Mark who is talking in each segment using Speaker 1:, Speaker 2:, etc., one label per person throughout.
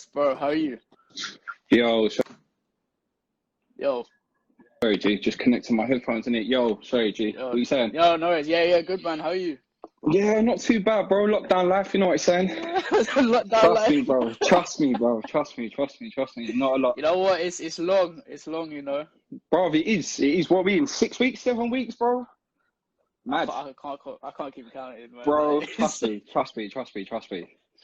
Speaker 1: Yes, bro. How are you?
Speaker 2: Yo,
Speaker 1: Yo,
Speaker 2: sorry, G. Just connecting my headphones in it. Yo, sorry, G. What
Speaker 1: yo,
Speaker 2: are you saying?
Speaker 1: yo, no worries. Yeah, good man. How are you?
Speaker 2: Yeah, not too bad, bro. Lockdown life, you know what I'm saying?
Speaker 1: Lockdown
Speaker 2: Trust
Speaker 1: life.
Speaker 2: me, bro. Trust me, bro. Trust me. Not a lot.
Speaker 1: You know what? It's long. It's long. You know.
Speaker 2: Bro, it is. It is. What are we in? 6 weeks, 7 weeks, bro? Mad.
Speaker 1: I can't keep counting, man.
Speaker 2: Bro,
Speaker 1: Like,
Speaker 2: trust me. It's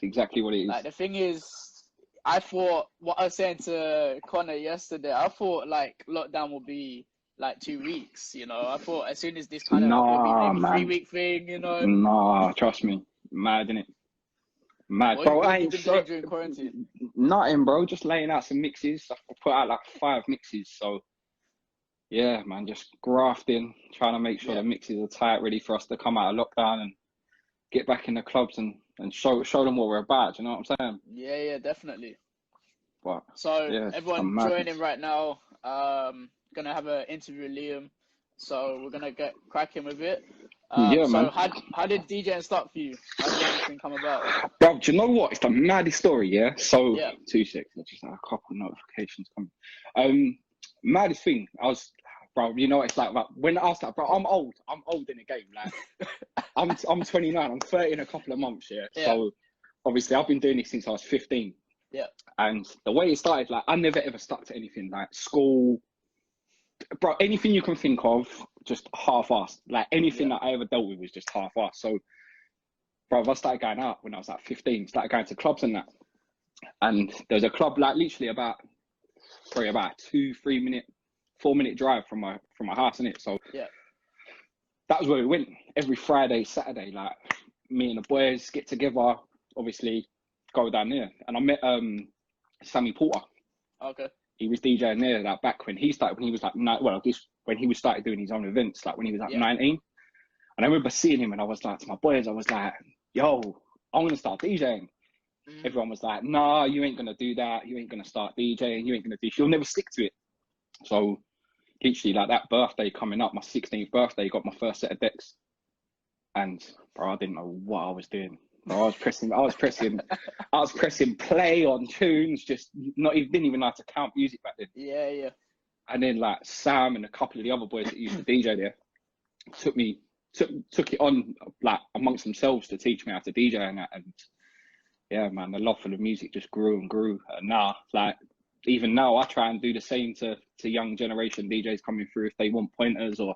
Speaker 2: exactly what it is.
Speaker 1: like the thing is, I thought what I was saying to Connor yesterday. I thought like lockdown would be like 2 weeks. You know, I thought as soon as this kind of it'll be
Speaker 2: Nah,
Speaker 1: maybe
Speaker 2: man.
Speaker 1: 3 week thing. You know.
Speaker 2: Nah, trust me. Mad, innit? Mad, bro.
Speaker 1: What
Speaker 2: I
Speaker 1: have you
Speaker 2: ain't
Speaker 1: been
Speaker 2: sure.
Speaker 1: doing during quarantine?
Speaker 2: Nothing, bro. Just laying out some mixes. I put out like 5 mixes, so. Yeah, man, just grafting, trying to make sure the mixes are tight, ready for us to come out of lockdown and get back in the clubs and show them what we're about. You know what I'm saying?
Speaker 1: Yeah, definitely.
Speaker 2: But
Speaker 1: So
Speaker 2: yeah,
Speaker 1: everyone joining right now, gonna have an interview with Liam. So we're gonna get cracking with it.
Speaker 2: Yeah,
Speaker 1: So
Speaker 2: man.
Speaker 1: how did DJing start for you? How did everything come about?
Speaker 2: Bro, do you know what? It's the maddest story, yeah? So,
Speaker 1: Yeah.
Speaker 2: 2 seconds, I just had a couple of notifications coming. Maddest thing, bro, you know, it's like when I was like, bro, I'm old in the game. Like, I'm 29, I'm 30 in a couple of months, yeah? So, obviously, I've been doing this since I was 15.
Speaker 1: Yeah.
Speaker 2: And the way it started, like, I never ever stuck to anything, like school, bro, anything you can think of, just half-assed. Like, anything that I ever dealt with was just half-assed. So, bro, I started going out when I was like 15, started going to clubs and that. And there was a club, like, literally about 4 minute drive from my house, innit? So, that was where we went every Friday, Saturday. Like, me and the boys get together, obviously, go down there. And I met Sammy Porter.
Speaker 1: Okay.
Speaker 2: He was DJing there, like, back when he was like, when he was started doing his own events, like when he was like 19. And I remember seeing him and I was like, to my boys, I was like, yo, I'm going to start DJing. Everyone was like, nah, you ain't going to do that. You ain't going to start DJing. You ain't going to do, you'll never stick to it. So literally, like, that birthday coming up, my 16th birthday, got my first set of decks. And bro, I didn't know what I was doing. Bro, I was pressing play on tunes, just didn't even know how to count music back then.
Speaker 1: Yeah.
Speaker 2: And then, like, Sam and a couple of the other boys that used to DJ there took it on, like, amongst themselves to teach me how to DJ and that. And yeah, man, the love for the music just grew and grew. And now, like, even now, I try and do the same to young generation DJs coming through. If they want pointers or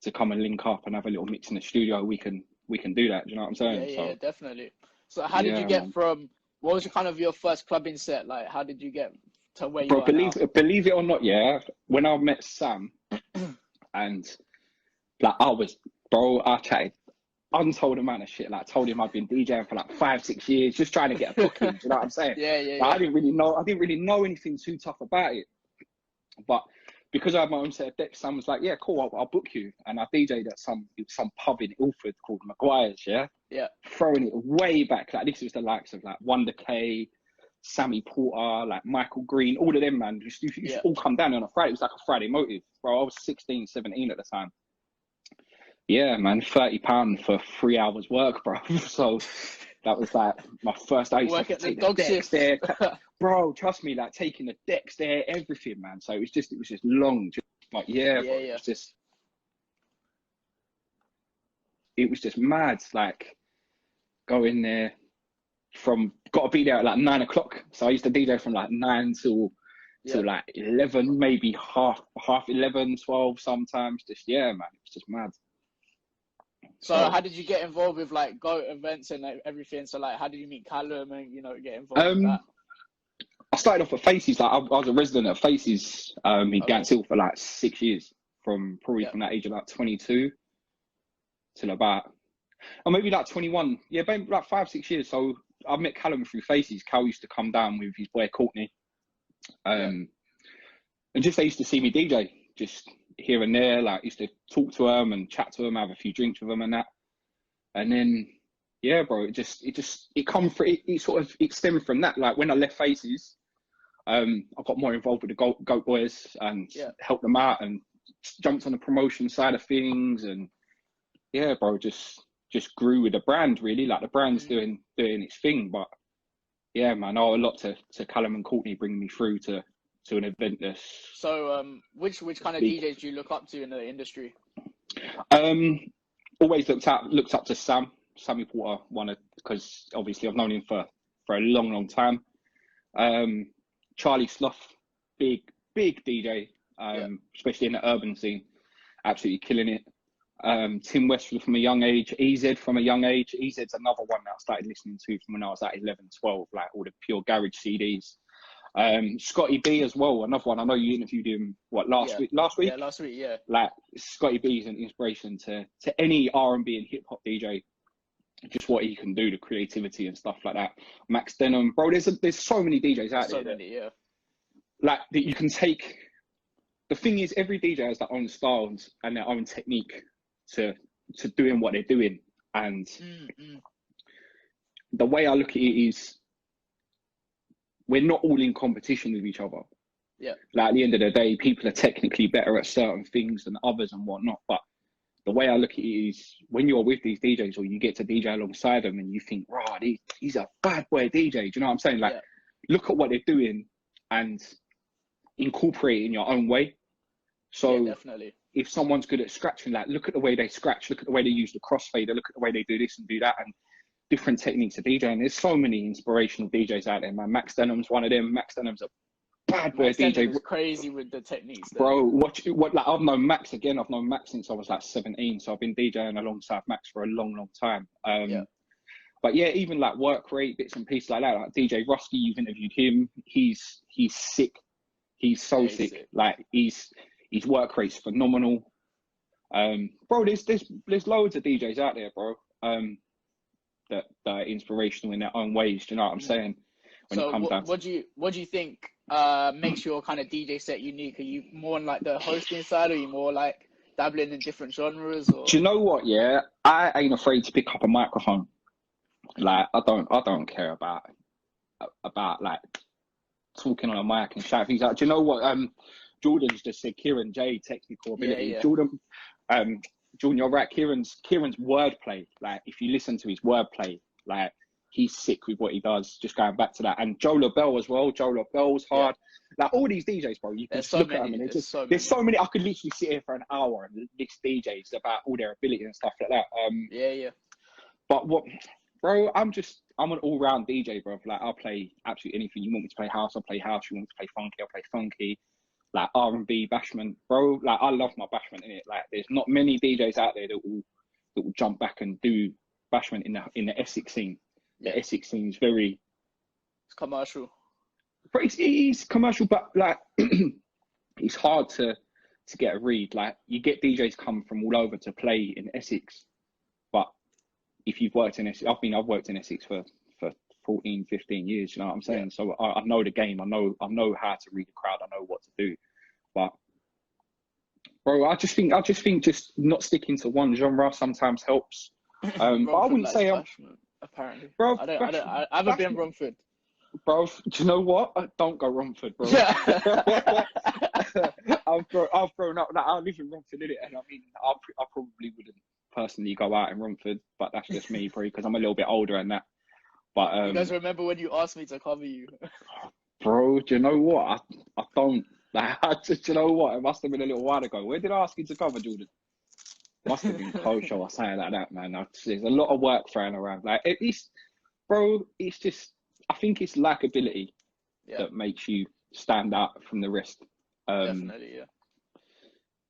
Speaker 2: to come and link up and have a little mix in the studio, we can do that. Do you know what I'm saying?
Speaker 1: Yeah, definitely. So how did you get from, what was kind of your first clubbing set? Like, how did you get to where you are now?
Speaker 2: Believe it or not, yeah, when I met Sam and, like, I chatted untold amount of shit. Like, told him I've been DJing for like 5-6 years, just trying to get a booking. Do you know what I'm saying?
Speaker 1: Yeah.
Speaker 2: I didn't really know anything too tough about it. But because I had my own set of decks, Sam was like, yeah, cool, I'll book you. And I DJ'd at some pub in Ilford called Maguire's, yeah? Throwing it way back. Like, this was the likes of, like, Wonder K, Sammy Porter, like, Michael Green, all of them, man. You should all come down on a Friday. It was like a Friday motive. Bro, I was 16, 17 at the time. Yeah, man, £30 for 3 hours work, bro. So that was like my first. I used to take the decks there, bro. Trust me, like, taking the decks there, everything, man. So it was just long. Just like, bro, it was just mad. Like, going there got to be there at like 9 o'clock. So I used to DJ from like 9 till like 11, maybe half 11, 12 sometimes. Just man, it was just mad.
Speaker 1: So how did you get involved with, like, GOAT events and everything? So, like, how did you meet Callum and, you know, get involved with that?
Speaker 2: I started off at Faces. Like, I was a resident at Faces in Gants Hill for like 6 years, from that age of like 22 till about, or maybe like 21. Yeah, maybe like 5-6 years. So I met Callum through Faces. Cal used to come down with his boy Courtney, and just they used to see me DJ, just here and there. Like, used to talk to him and chat to him, have a few drinks with him and that. And then, yeah, bro, it stemmed from that. Like, when I left Faces, I got more involved with the Goat Boys and helped them out and jumped on the promotion side of things. And yeah, bro, just grew with the brand, really. Like, the brand's doing its thing, but Yeah, man, I owe a lot to Callum and Courtney bringing me through to an event this.
Speaker 1: So, which kind of DJs do you look up to in the industry?
Speaker 2: Always looked up to Sammy Porter, because obviously I've known him for a long time. Charlie Sloth, big DJ, especially in the urban scene, absolutely killing it. Tim Westwood from a young age, EZ from a young age. EZ's another one that I started listening to from when I was at 11, 12, like all the pure garage CDs. Scotty B as well, another one. I know you interviewed him last week.
Speaker 1: Yeah, last week. Yeah.
Speaker 2: Like Scotty B is an inspiration to any R&B and hip hop DJ. Just what he can do, the creativity and stuff like that. Max Denham, bro. There's so many DJs out there.
Speaker 1: So many, yeah.
Speaker 2: Like that you can take. The thing is, every DJ has their own styles and their own technique to doing what they're doing. And the way I look at it is, we're not all in competition with each other.
Speaker 1: Yeah.
Speaker 2: Like at the end of the day, people are technically better at certain things than others and whatnot. But the way I look at it is, when you're with these DJs or you get to DJ alongside them and you think, right, he's a bad boy DJ. Do you know what I'm saying? Like, look at what they're doing and incorporate it in your own way. So
Speaker 1: definitely.
Speaker 2: If someone's good at scratching, like, look at the way they scratch, look at the way they use the crossfader, look at the way they do this and do that, and different techniques of DJing. There's so many inspirational DJs out there, man. Max Denham's one of them. Max Denham's a bad boy DJ.
Speaker 1: Max crazy with the techniques,
Speaker 2: bro. Like, I've known Max since I was like 17, so I've been DJing alongside Max for a long time. But yeah, even like work rate bits and pieces like that. Like DJ Rusky, you've interviewed him. He's sick. He's so sick. Like his work rate's phenomenal. Bro, there's loads of DJs out there, bro. That are inspirational in their own ways. Do you know what I'm saying?
Speaker 1: What do you think makes your kind of DJ set unique? Are you more on like the hosting side, or are you more like dabbling in different genres? Or?
Speaker 2: Do you know what? Yeah, I ain't afraid to pick up a microphone. Like I don't care about like talking on a mic and shout things out. Do you know what? Jordan's just said Kieran J technical ability. Yeah. Jordan, you're right. Kieran's wordplay. Like if you listen to his wordplay, like he's sick with what he does. Just going back to that, and Joe LaBelle as well. Joe LaBelle's hard. Yeah. Like all these DJs, bro. You can just look at them, and there's so many. I could literally sit here for an hour and list DJs about all their ability and stuff like that. But what, bro? I'm an all-round DJ, bro. Like I'll play absolutely anything. You want me to play house, I'll play house. You want me to play funky, I'll play funky. Like R&B, bashment, bro. Like I love my bashment in it. Like there's not many DJs out there that will jump back and do bashment in the Essex scene. The Essex scene is very.
Speaker 1: It's commercial.
Speaker 2: But it's commercial, but like it's hard to get a read. Like you get DJs come from all over to play in Essex, but if you've worked in Essex, I've worked in Essex for 14, 15 years, you know what I'm saying? So I know the game, I know how to read the crowd, I know what to do. But bro, I just think just not sticking to one genre sometimes helps. But I wouldn't say
Speaker 1: apparently. Bro, I haven't been Romford.
Speaker 2: Bro, do you know what? Don't go Romford, bro. I've grown up. Like, I live in Romford, innit? And I mean, I probably wouldn't personally go out in Romford, but that's just me, probably because I'm a little bit older and that. But
Speaker 1: you guys remember when you asked me to cover you?
Speaker 2: Bro, do you know what? I don't. Like, do you know what? It must have been a little while ago. Where did I ask you to cover, Jordan? Must have been Coach or something like that, man. There's a lot of work thrown around. Like at least, bro, it's just. I think it's likability that makes you stand out from the rest.
Speaker 1: Definitely, yeah.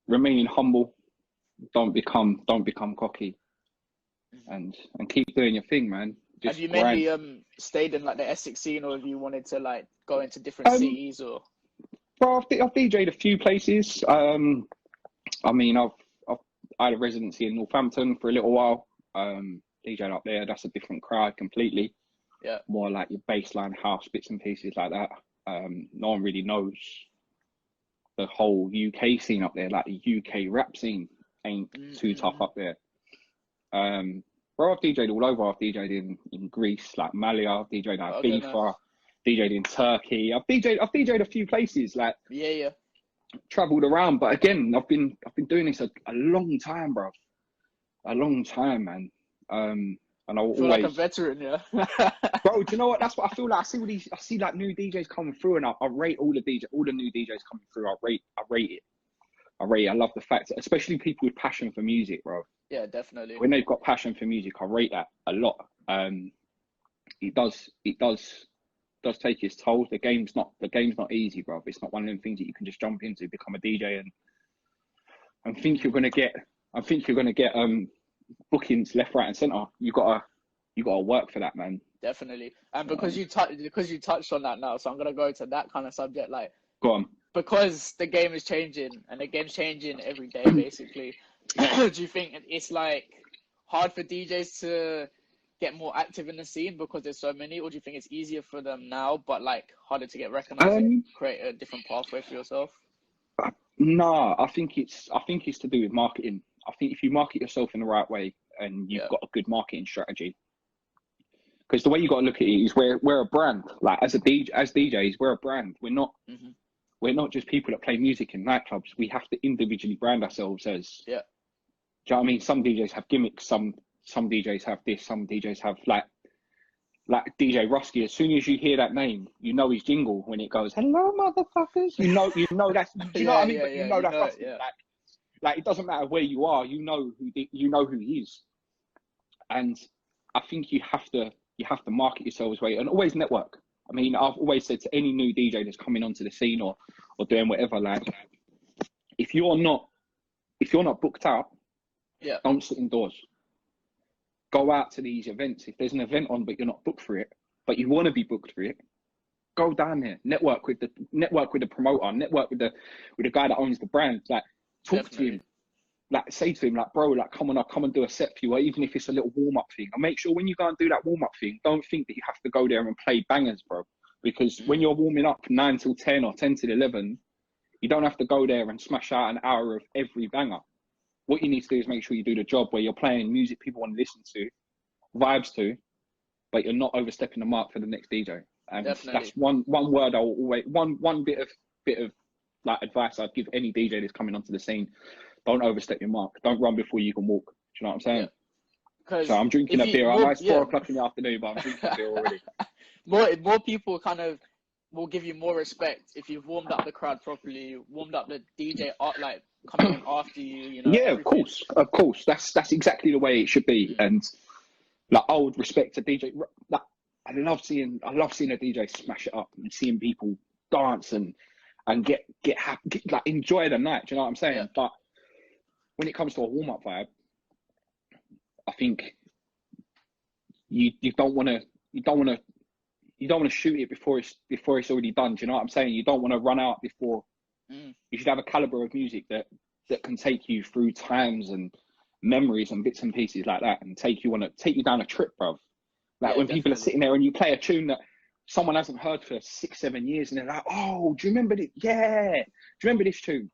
Speaker 2: Remaining humble. Don't become cocky. And keep doing your thing, man.
Speaker 1: Have you mainly stayed in like the Essex scene, or have you wanted to like go into different cities or?
Speaker 2: Bro, I've DJ'd a few places. I mean, I had a residency in Northampton for a little while. DJ'd up there. That's a different crowd completely.
Speaker 1: Yeah.
Speaker 2: More like your baseline house bits and pieces like that. No one really knows the whole UK scene up there. Like the UK rap scene ain't too tough up there. Bro, I've DJ'd all over. I've DJ'd in Greece, like Mali. I've DJ'd at Ibiza. DJ'd in Turkey. I've DJ'd a few places. Like travelled around. But again, I've been doing this a long time, bro. A long time, man. and I will
Speaker 1: feel
Speaker 2: always
Speaker 1: like a veteran, yeah.
Speaker 2: Bro, do you know what? That's what I feel like. I see like new DJs coming through, and I rate all the new DJs coming through. I rate it. I love the fact that, especially people with passion for music, bro.
Speaker 1: Yeah, definitely.
Speaker 2: When they've got passion for music, I rate that a lot. It does take its toll. The game's not easy, bro. It's not one of them things that you can just jump into, become a DJ, and think you're gonna get bookings left, right, and center. You gotta work for that, man.
Speaker 1: Definitely. And because you touched on that now, so I'm gonna go to that kind of subject. Like,
Speaker 2: go on.
Speaker 1: Because the game is changing, and the game's changing every day, basically. Do you think it's like hard for DJs to get more active in the scene because there's so many, or do you think it's easier for them now, but like harder to get recognized and create a different pathway for yourself?
Speaker 2: No, I think it's to do with marketing. I think if you market yourself in the right way and you've got a good marketing strategy, because the way you got to look at it is we're a brand. Like as DJs, we're a brand. We're not just people that play music in nightclubs. We have to individually brand ourselves as. Yeah. Do you know what I mean? Some DJs have gimmicks. Some DJs have this. Some DJs have like DJ Rusky. As soon as you hear that name, you know his jingle when it goes, "Hello, motherfuckers." You know that's. Do you know what I mean? But you know that's Rusky. Like it doesn't matter where you are. You know who he is. And I think you have to market yourselves right and always network. I mean, I've always said to any new DJ that's coming onto the scene or doing whatever, like, if you're not booked out, don't sit indoors. Go out to these events. If there's an event on but you're not booked for it, but you want to be booked for it, go down there. Network with the promoter. Network with the guy that owns the brand. Like, talk to him. Like, say to him, like, bro, like, come on, I'll come and do a set for you, or even if it's a little warm-up thing. And make sure when you go and do that warm-up thing, don't think that you have to go there and play bangers, bro. Because when you're warming up 9 till 10 or 10 till 11, you don't have to go there and smash out an hour of every banger. What you need to do is make sure you do the job where you're playing music people want to listen to, vibes to, but you're not overstepping the mark for the next DJ. And that's one word I will always, one bit of like advice I'd give any DJ that's coming onto the scene. Don't overstep your mark. Don't run before you can walk. Do you know what I'm saying? Yeah. So I'm drinking a beer. I know it's 4 o'clock in the afternoon, but I'm drinking a beer already.
Speaker 1: More people kind of will give you more respect if you've warmed up the crowd properly, warmed up the DJ like coming in after you. You know. Yeah, everything.
Speaker 2: of course. That's exactly the way it should be. And like, I would respect a DJ. Like, I love seeing a DJ smash it up and seeing people dance and get happy, like enjoy the night. Do you know what I'm saying? Yeah. But when it comes to a warm-up vibe, I think you don't want to shoot it before it's already done. Do you know what I'm saying? You don't want to run out before. You should have a caliber of music that can take you through times and memories and bits and pieces like that, and take you down a trip, bruv. Like when people are sitting there and you play a tune that someone hasn't heard for 6-7 years, and they're like, "Oh, do you remember it? Yeah, do you remember this tune?"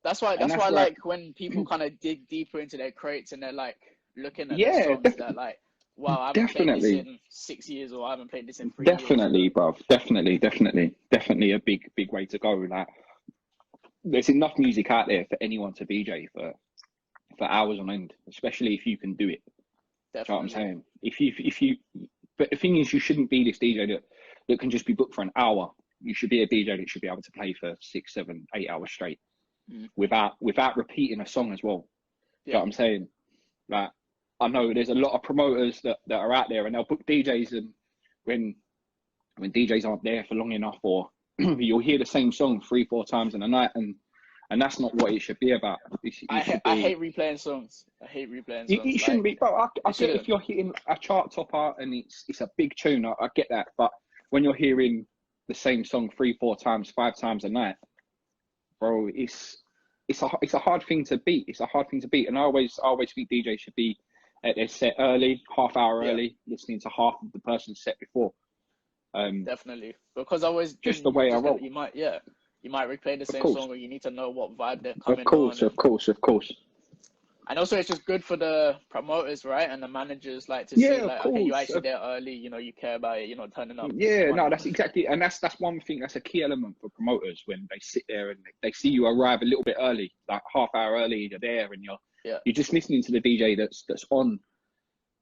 Speaker 1: That's why I like when people kind of dig deeper into their crates and they're like looking at the songs that like, wow, I haven't played this in 6 years, or I haven't played this in 3 years.
Speaker 2: Definitely, bruv. Definitely a big way to go. Like, there's enough music out there for anyone to DJ for hours on end, especially if you can do it. That's what I'm saying. If you, but the thing is, you shouldn't be this DJ that can just be booked for an hour. You should be a DJ that should be able to play for 6, 7, 8 hours straight. Without repeating a song as well. You know what I'm saying? Like, I know there's a lot of promoters that are out there and they'll book DJs, and when DJs aren't there for long enough, or you'll hear the same song 3-4 times in a night, and that's not what it should be about.
Speaker 1: I hate replaying songs.
Speaker 2: It shouldn't be, bro. I get if you're hitting a chart topper and it's a big tune, I get that. But when you're hearing the same song 3-4 times, 5 times a night, bro, it's a hard thing to beat. It's a hard thing to beat. And I always think DJs should be at their set early, half hour early, listening to half of the person's set before.
Speaker 1: Definitely, because I always
Speaker 2: just the way I roll.
Speaker 1: You might replay the same song, or you need to know what vibe they're coming on.
Speaker 2: Of course.
Speaker 1: And also, it's just good for the promoters, right, and the managers, like to see, like, okay, you actually there early. You know, you care about it. You're not turning up.
Speaker 2: Yeah, no, that's exactly, and that's one thing. That's a key element for promoters when they sit there and they see you arrive a little bit early, like half hour early. You're there, and you're just listening to the DJ that's on.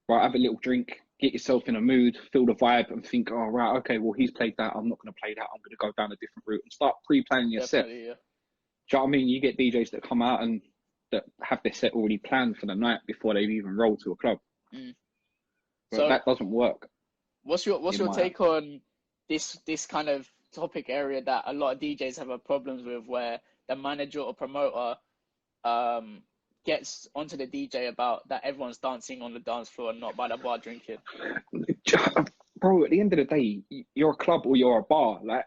Speaker 2: right, have a little drink, get yourself in a mood, feel the vibe, and think, oh, right, okay, well, he's played that, I'm not going to play that, I'm going to go down a different route, and start pre-planning your set.
Speaker 1: Definitely, yeah.
Speaker 2: Do you know what I mean? You get DJs that come out and that have their set already planned for the night before they've even rolled to a club. But so that doesn't work.
Speaker 1: What's your take on this kind of topic area that a lot of DJs have problems with, where the manager or promoter gets onto the DJ about that everyone's dancing on the dance floor and not by the bar drinking?
Speaker 2: Bro, at the end of the day, you're a club or you're a bar. Like,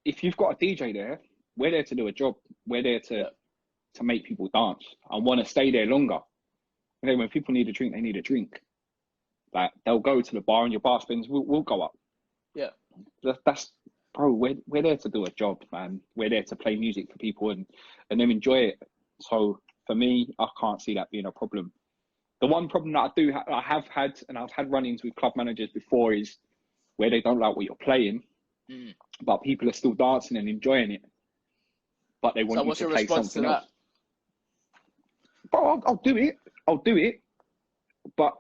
Speaker 2: if you've got a DJ there, we're there to do a job. We're there to make people dance and want to stay there longer. And then when people need a drink, they need a drink. Like, they'll go to the bar and your bar spins will go up.
Speaker 1: Yeah.
Speaker 2: That's bro, we're there to do a job, man. We're there to play music for people and them enjoy it. So for me, I can't see that being a problem. The one problem that I have had, and I've had run-ins with club managers before, is where they don't like what you're playing, but people are still dancing and enjoying it. But they want you to play something else. Bro, I'll do it. But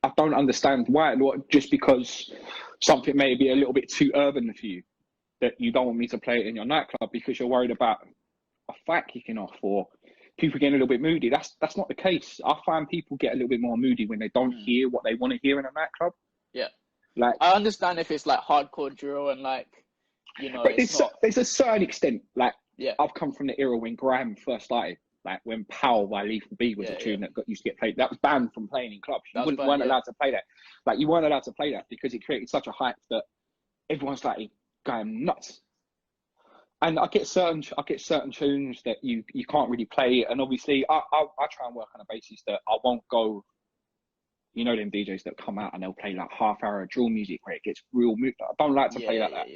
Speaker 2: I don't understand why. Just because something may be a little bit too urban for you, that you don't want me to play it in your nightclub because you're worried about a fight kicking off or people getting a little bit moody. That's not the case. I find people get a little bit more moody when they don't hear what they want to hear in a nightclub.
Speaker 1: Yeah.
Speaker 2: Like,
Speaker 1: I understand if it's like hardcore drill and like, you know,
Speaker 2: there's a certain extent. Like,
Speaker 1: yeah,
Speaker 2: I've come from the era when grime first started. Like when Power by Lethal B was a tune that used to get played. That was banned from playing in clubs. You weren't allowed to play that. Like, you weren't allowed to play that because it created such a hype that everyone's like going nuts. And I get certain tunes that you can't really play. And obviously I try and work on a basis that I won't go, you know, them DJs that come out and they'll play like half-hour drill music where it gets real mood. I don't like to play like that.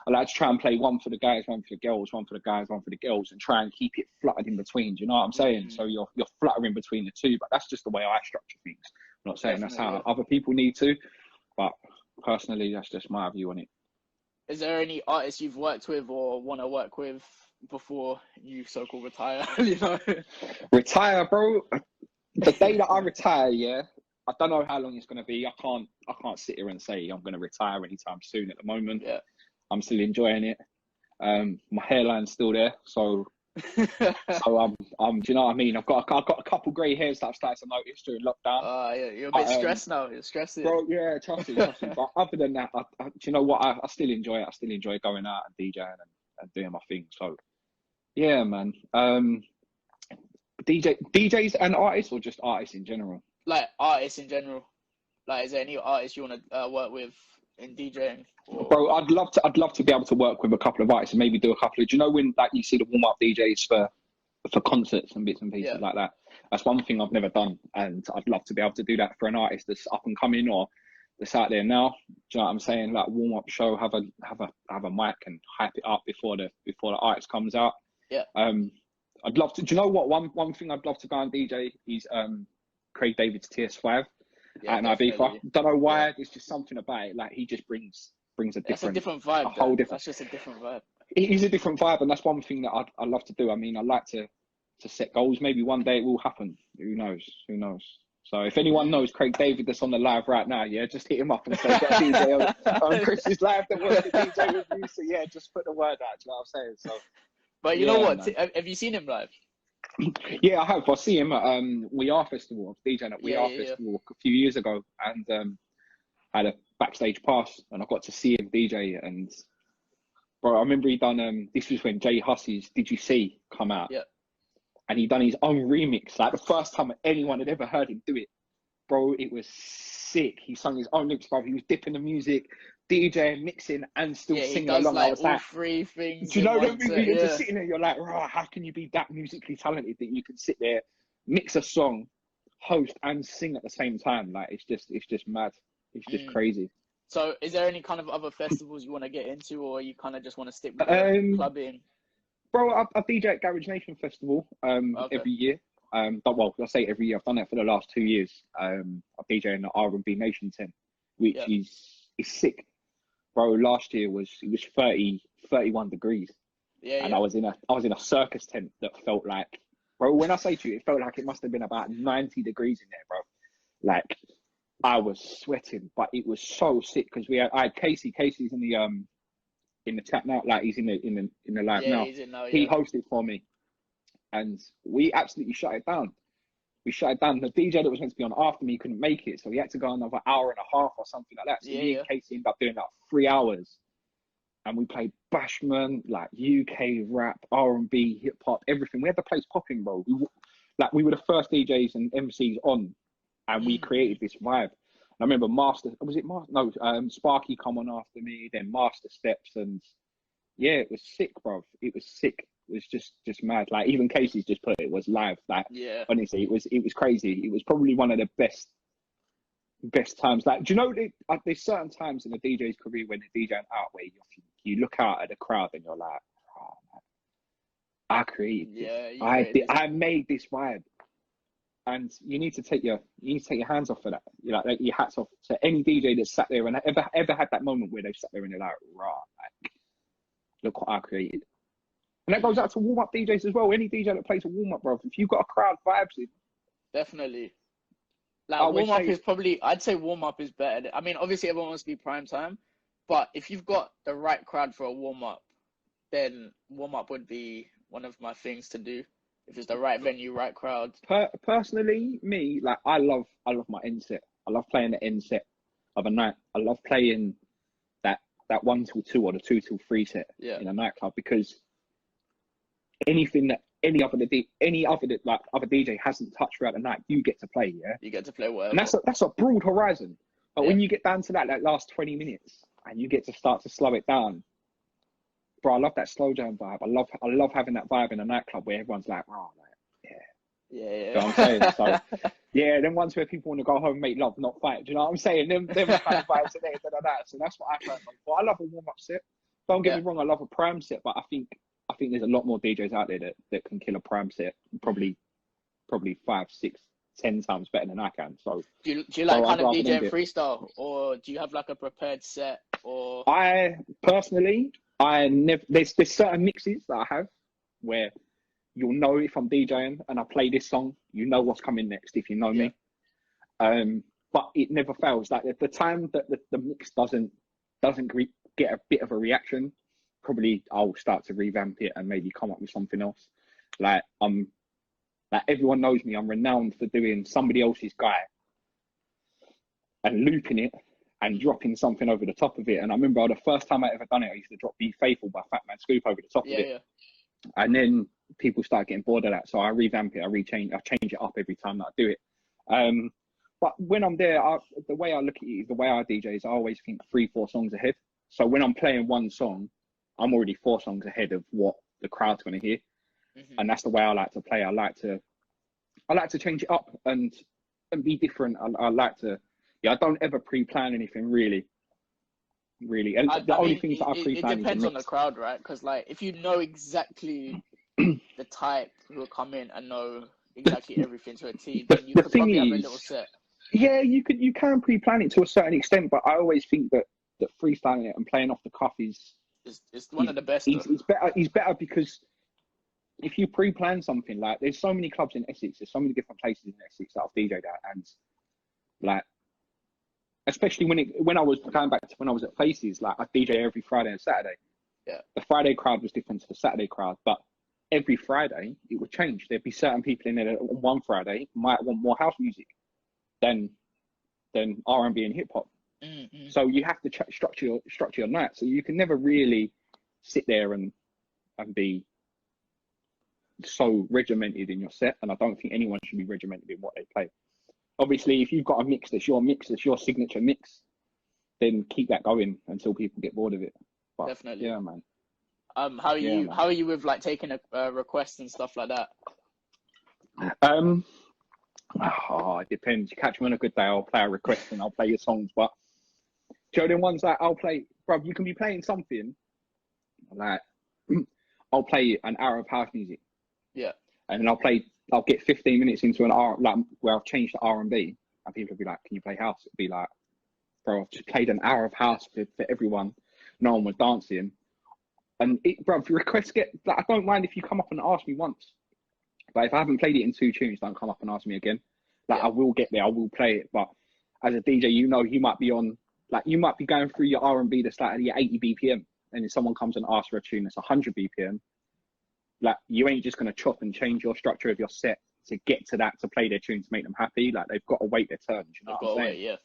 Speaker 2: I like to try and play one for the guys, one for the girls, one for the guys, one for the girls, and try and keep it fluttered in between. Do you know what I'm saying? So you're fluttering between the two, but that's just the way I structure things. I'm not saying that's how other people need to, but personally, that's just my view on it.
Speaker 1: Is there any artists you've worked with or want to work with before you so-called retire? You know,
Speaker 2: retire, bro. The day that I retire, I don't know how long it's going to be. I can't sit here and say I'm going to retire anytime soon at the moment. Yeah. I'm still enjoying it. My hairline's still there, so I'm. Do you know what I mean? I've got a couple grey hairs that I've started to notice during lockdown.
Speaker 1: Yeah, you're a bit stressed now. You're stressing,
Speaker 2: bro. Yeah, trust me. But other than that, do you know what? I still enjoy it. I still enjoy going out and DJing and doing my thing. So, yeah, man. DJs and artists, or just artists in general?
Speaker 1: Like artists in general. Like, is there any artists you want to work with in DJing? Or...
Speaker 2: Bro, I'd love to be able to work with a couple of artists and maybe do a couple of. Do you know when like you see the warm up DJs for concerts and bits and pieces like that? That's one thing I've never done, and I'd love to be able to do that for an artist that's up and coming or that's out there now. Do you know what I'm saying? Like, warm up show, have a mic and hype it up before the artist comes out.
Speaker 1: Yeah.
Speaker 2: I'd love to. Do you know what? One thing I'd love to go and DJ is Craig David's TS5 at Ibiza. Don't know why. There's just something about it. Like, he just brings a different
Speaker 1: vibe. That's just a different vibe.
Speaker 2: He's a different vibe, and that's one thing that I'd love to do. I mean, I'd like to set goals. Maybe one day it will happen. Who knows? So if anyone knows Craig David that's on the live right now, just hit him up and say, get a DJ on Chris's live that wants to DJ with you. So just put the word out. Do you know what I'm saying? So,
Speaker 1: but you know what? Have you seen him live?
Speaker 2: Yeah, I have. I see him at We Are Festival. I was DJing at We Are Festival a few years ago, and had a backstage pass, and I got to see him DJ. And bro, I remember he done this was when Jay Hussey's Did You See come out.
Speaker 1: Yeah.
Speaker 2: And he done his own remix, like the first time anyone had ever heard him do it. Bro, it was sick. He sung his own lyrics, bro. He was dipping the music, DJing, mixing, and still singing along.
Speaker 1: Like,
Speaker 2: I was like,
Speaker 1: three things.
Speaker 2: Do you know that movie? You're just sitting there, you're like, right, how can you be that musically talented that you can sit there, mix a song, host, and sing at the same time? Like, it's just mad. It's just crazy.
Speaker 1: So, is there any kind of other festivals you want to get into, or you kind of just want to stick with clubbing?
Speaker 2: Bro, I DJ at Garage Nation Festival every year. Well, I say every year. I've done that for the last 2 years. I DJ in the R&B Nation tent, which is sick. Bro, last year it was 31 degrees. And I was in a circus tent that felt like, bro, when I say to you, it felt like it must have been about 90 degrees in there, bro. Like, I was sweating, but it was so sick because I had Casey. Casey's in the chat now, like he's in the live now.
Speaker 1: He's in now.
Speaker 2: He hosted for me, and we absolutely shut it down. We shut it down. The DJ that was meant to be on after me couldn't make it, so he had to go another hour and a half or something like that. So me and Casey ended up doing like 3 hours, and we played Bashman, like UK rap, R&B, hip hop, everything. We had the place popping, bro. We were the first DJs and MCs on, and we created this vibe. And I remember Sparky come on after me, then Master Steps, and yeah, it was sick, bro. It was sick. It was just mad. Like even Casey's just put it was live. Like honestly, it was crazy. It was probably one of the best times. Like, do you know there's certain times in a DJ's career when they're DJing out where you look out at the crowd and you're like, oh, man, I created this. I made this vibe. And you need to take your hands off for that. Like your hats off to any DJ that sat there and ever had that moment where they've sat there and they're like, rah, like, look what I created. And that goes out to warm-up DJs as well. Any DJ that plays a warm-up, bro, if you've got a crowd vibes in.
Speaker 1: Definitely. Like warm-up is probably, I'd say warm-up is better. I mean, obviously everyone wants to be prime time, but if you've got the right crowd for a warm-up, then warm-up would be one of my things to do. If it's the right venue, right crowd.
Speaker 2: Personally, me, like I love my end set. I love playing the end set of a night. I love playing that 1 till 2 or the 2 till 3 set in a nightclub, because anything that any other DJ hasn't touched throughout the night, you get to play. Yeah, you
Speaker 1: get to play whatever.
Speaker 2: And that's a broad horizon. But when you get down to that last 20 minutes and you get to start to slow it down. Bro, I love that slow jam vibe. I love having that vibe in a nightclub where everyone's like, oh, like,
Speaker 1: yeah.
Speaker 2: You know what I'm saying? So, yeah, then ones where people want to go home and make love, not fight. Do you know what I'm saying? Them kind of vibes are there. So that's what I find. But I love a warm-up set. Don't get me wrong, I love a prime set, but I think there's a lot more DJs out there that can kill a prime set probably 5, 6, 10 times better than I can. So
Speaker 1: do you like kind of DJing freestyle, or do you have like a prepared set? Or
Speaker 2: I personally, there's certain mixes that I have where you'll know if I'm DJing and I play this song, you know what's coming next if you know me. But it never fails. Like at the time that the mix doesn't get a bit of a reaction, probably I'll start to revamp it and maybe come up with something else. Like everyone knows me, I'm renowned for doing somebody else's guy and looping it and dropping something over the top of it. And I remember the first time I ever done it, I used to drop Be Faithful by Fat Man Scoop over the top of it. And then people start getting bored of that. So I revamp it, I change it up every time that I do it. But when I'm there, the way I look at it, the way I DJ is I always think 3-4 songs ahead. So when I'm playing one song, I'm already 4 songs ahead of what the crowd's going to hear. And that's the way I like to play. I like to change it up and be different. I like to, I don't ever pre-plan anything really. And the only things that I pre-plan
Speaker 1: it depends on the crowd, right? Because like if you know exactly the type who will come in and know exactly everything to a T, then you could probably have a little set.
Speaker 2: Yeah, you can pre-plan it to a certain extent, but I always think that freestyling it and playing off the cuff is
Speaker 1: one of the best.
Speaker 2: It's better because if you pre-plan something, like there's so many clubs in Essex, there's so many different places in Essex that I've DJ'd at, and like especially when I was going back to when I was at Faces, like I DJ every Friday and Saturday.
Speaker 1: Yeah.
Speaker 2: The Friday crowd was different to the Saturday crowd, but every Friday it would change. There'd be certain people in there that on one Friday might want more house music than R&B and hip hop. So you have to structure your night. So you can never really sit there and be so regimented in your set. And I don't think anyone should be regimented in what they play. Obviously, if you've got a mix that's your signature mix, then keep that going until people get bored of it. But,
Speaker 1: definitely.
Speaker 2: Yeah, man.
Speaker 1: How are you with like taking a requests and stuff like that?
Speaker 2: It depends. You catch me on a good day, I'll play a request and I'll play your songs. But do you know the ones that I'll play, bro? You can be playing something like I'll play an hour of house music. Yeah. And then I'll get 15 minutes into an hour, like where I've changed to R&B, and people will be like, "Can you play house?" It'll be like, "Bro, I've just played an hour of house for everyone. No one was dancing." And bro, if your requests like, I don't mind if you come up and ask me once, but if I haven't played it in 2 tunes, don't come up and ask me again. Like I will get there, I will play it, but as a DJ, you know, you might be on, like, you might be going through your R&B that's like at your 80 BPM, and then someone comes and asks for a tune that's 100 BPM. Like, you ain't just going to chop and change your structure of your set to get to that, to play their tune, to make them happy. Like, they've got to wait their turn. You know what I'm saying?
Speaker 1: Yeah.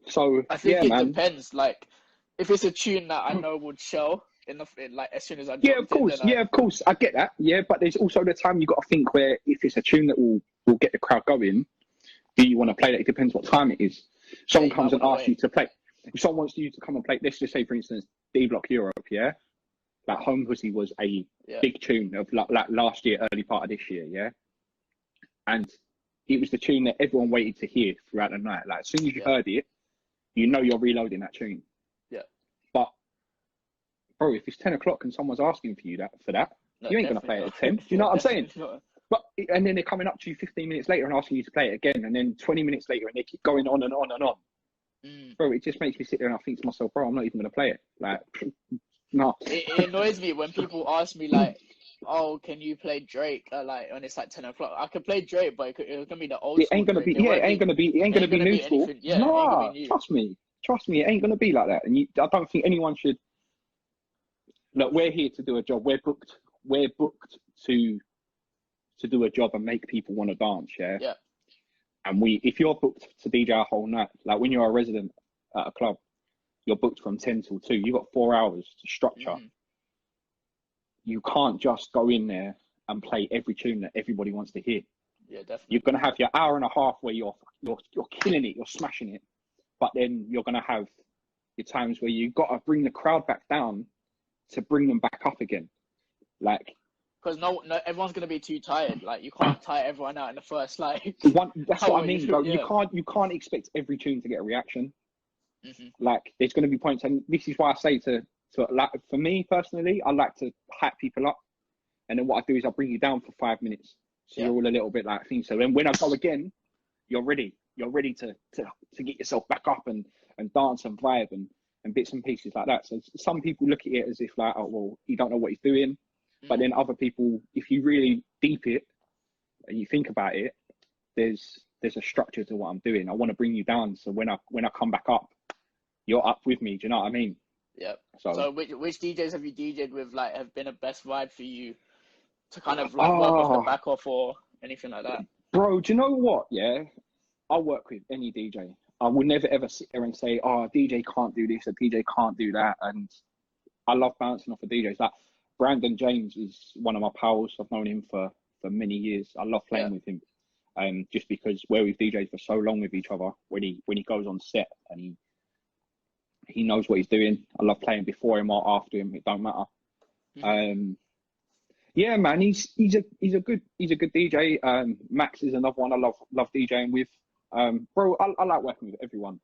Speaker 2: So
Speaker 1: I think
Speaker 2: yeah,
Speaker 1: it
Speaker 2: man.
Speaker 1: depends. Like, if it's a tune that I know would show like as soon as I
Speaker 2: of course, of course, I get that. Yeah, but there's also the time you got to think where if it's a tune that will get the crowd going, do you want to play that? It depends what time it is. Someone comes and asks you to play. If someone wants you to come and play, let's just say, for instance, D Block Europe, yeah? Like, Home Pussy was a big tune of like last year, early part of this year, yeah? And it was the tune that everyone waited to hear throughout the night. Like, as soon as you heard it, you know you're reloading that tune.
Speaker 1: Yeah.
Speaker 2: But, bro, if it's 10 o'clock and someone's asking for you you ain't going to play it at 10. Do you know what I'm saying? But, and then they're coming up to you 15 minutes later and asking you to play it again, and then 20 minutes later, and they keep going on and on and on. Bro, it just makes me sit there and I think to myself, bro, I'm not even going to play it. Like, no.
Speaker 1: It annoys me when people ask me, like, oh, can you play Drake? Like, when it's like 10 o'clock. I could play Drake, but it's going to be the old
Speaker 2: It ain't going to be, it ain't going to be new school. No, trust me, it ain't going to be like that. And I don't think anyone should. Look, we're here to do a job. We're booked to do a job and make people want to dance, yeah?
Speaker 1: Yeah.
Speaker 2: And if you're booked to DJ a whole night, like when you're a resident at a club, you're booked from 10 till 2. You've got 4 hours to structure. You can't just go in there and play every tune that everybody wants to hear.
Speaker 1: Yeah, definitely.
Speaker 2: You're going to have your hour and a half where you're killing it, you're smashing it. But then you're going to have your times where you've got to bring the crowd back down to bring them back up again. Like,
Speaker 1: because no, everyone's gonna be too tired. Like, you can't tire everyone out in the first, like.
Speaker 2: That's what I mean, bro. You can't expect every tune to get a reaction. Like, there's gonna be points, and this is why I say to like, for me personally, I like to hype people up, and then what I do is I bring you down for 5 minutes, so you're all a little bit like things. So then when I go again, you're ready. You're ready to get yourself back up and dance and vibe and bits and pieces like that. So some people look at it as if like, oh well, you don't know what he's doing. But then other people, if you really deep it and you think about it, there's a structure to what I'm doing. I want to bring you down, so when I come back up, you're up with me. Do you know what I mean?
Speaker 1: Yeah. So which DJs have you DJed with, like, have been a best vibe for you to kind of like work off the back off or anything like that?
Speaker 2: Bro, do you know what? Yeah, I'll work with any DJ. I will never ever sit there and say, oh, a DJ can't do this, a DJ can't do that. And I love bouncing off of DJs. Like, Brandon James is one of my pals. I've known him for many years. I love playing with him, just because we've DJed for so long with each other. When he goes on set and he knows what he's doing. I love playing before him or after him. It don't matter. Yeah, man, he's a good DJ. Max is another one I love DJing with. Bro, I like working with everyone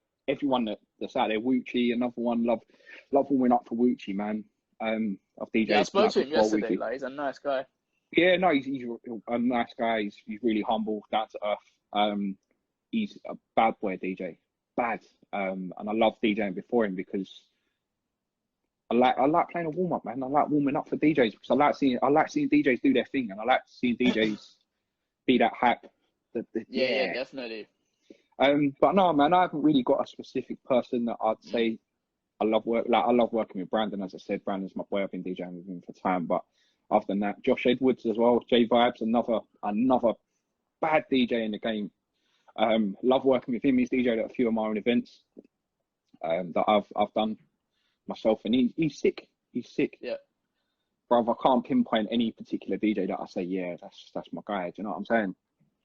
Speaker 2: that's out there. Wuchi, another one. Love warming up for Wuchi, man. Of DJ.
Speaker 1: Yeah, I spoke to him yesterday. Like, he's a nice guy.
Speaker 2: Yeah, no, he's a nice guy. He's really humble, down to earth. He's a bad boy DJ, bad. And I love DJing before him because I like playing a warm up, man. I like warming up for DJs because I like seeing DJs do their thing, and I like seeing DJs be that hype.
Speaker 1: Yeah, definitely.
Speaker 2: But no, man, I haven't really got a specific person that I'd say. I love working with Brandon. As I said, Brandon's my boy. I've been DJing with him for time. But other than that, Josh Edwards as well. J Vibes, another bad DJ in the game. Love working with him. He's DJed at a few of my own events that I've done myself, and he's sick. He's sick.
Speaker 1: Yeah.
Speaker 2: Bro, I can't pinpoint any particular DJ that I say, yeah, that's my guy. Do you know what I'm saying?